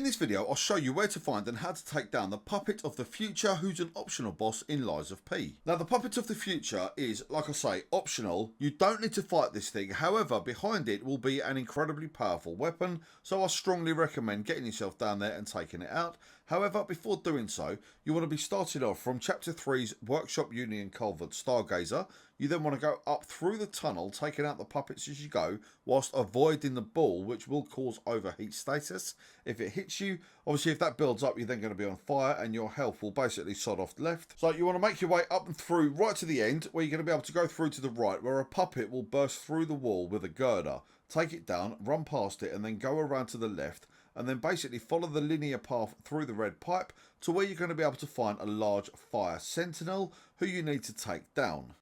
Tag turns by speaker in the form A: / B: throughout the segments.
A: in this video I'll show you where to find and how to take down the Puppet of the Future, who's an optional boss in Lies of P. Now the Puppet of the Future is, like I say, optional. You don't need to fight this thing, however behind it will be an incredibly powerful weapon, so I strongly recommend getting yourself down there and taking it out. However, before doing so, you want to be starting off from Chapter 3's Workshop Union Culvert Stargazer. You then want to go up through the tunnel, taking out the puppets as you go, whilst avoiding the ball, which will cause overheat status. If it hits you, obviously if that builds up, you're then going to be on fire and your health will basically sod off left. So you want to make your way up and through right to the end, where you're going to be able to go through to the right, where a puppet will burst through the wall with a girder. Take it down, run past it, and then go around to the left, and then basically follow the linear path through the red pipe to where you're going to be able to find a large Fire Sentinel, who you need to take down.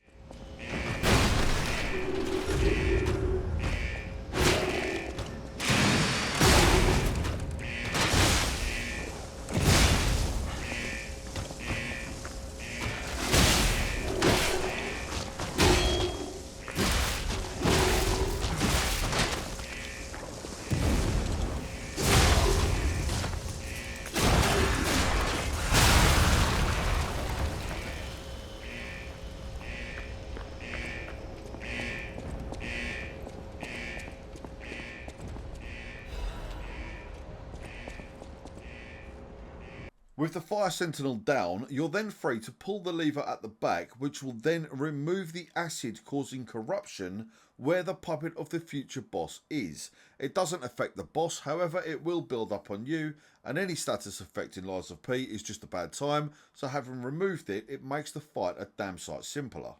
A: With the Fire Sentinel down, you're then free to pull the lever at the back, which will then remove the acid causing corruption where the Puppet of the Future boss is. It doesn't affect the boss, however it will build up on you, and any status effect in Lies of P is just a bad time, so having removed it, it makes the fight a damn sight simpler.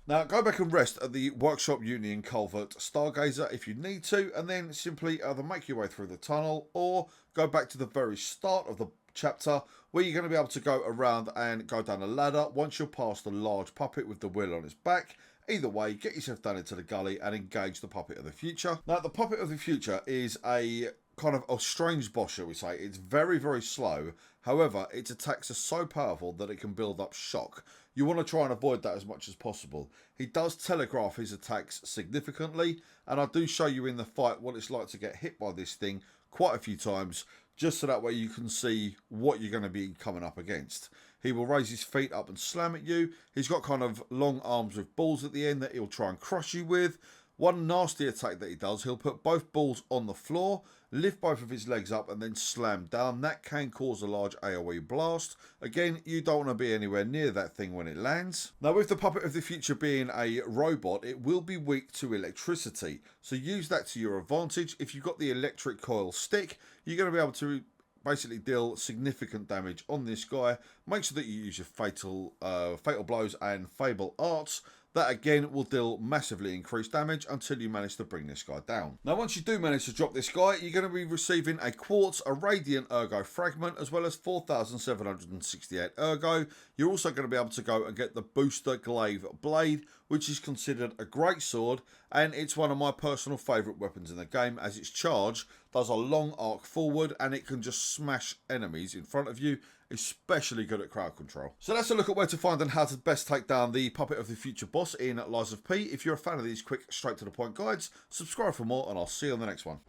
A: Now go back and rest at the Workshop Union Culvert Stargazer if you need to, and then simply either make your way through the tunnel or go back to the very start of the chapter, where you're going to be able to go around and go down a ladder once you're past the large puppet with the wheel on its back. Either way, get yourself down into the gully and engage the Puppet of the Future. Now the Puppet of the Future is a kind of a strange boss, shall we say. It's very, very slow. However, its attacks are so powerful that it can build up shock. You want to try and avoid that as much as possible. He does telegraph his attacks significantly, and I do show you in the fight what it's like to get hit by this thing quite a few times, just so that way you can see what you're going to be coming up against. He will raise his feet up and slam at you. He's got kind of long arms with balls at the end that he'll try and crush you with. One nasty attack that he does, he'll put both balls on the floor, lift both of his legs up and then slam down. That can cause a large AoE blast. Again, you don't want to be anywhere near that thing when it lands. Now with the Puppet of the Future being a robot, it will be weak to electricity. So use that to your advantage. If you've got the electric coil stick, you're going to be able to basically deal significant damage on this guy. Make sure that you use your fatal blows and fable arts. That again will deal massively increased damage until you manage to bring this guy down. Now once you do manage to drop this guy, you're going to be receiving a quartz, a radiant ergo fragment, as well as 4,768 ergo. You're also going to be able to go and get the booster glaive blade, which is considered a great sword, and it's one of my personal favourite weapons in the game, as its charge does a long arc forward and it can just smash enemies in front of you. Especially good at crowd control. So let's look at where to find and how to best take down the Puppet of the Future boss in Lies of P. If you're a fan of these quick, straight to the point guides, subscribe for more and I'll see you on the next one.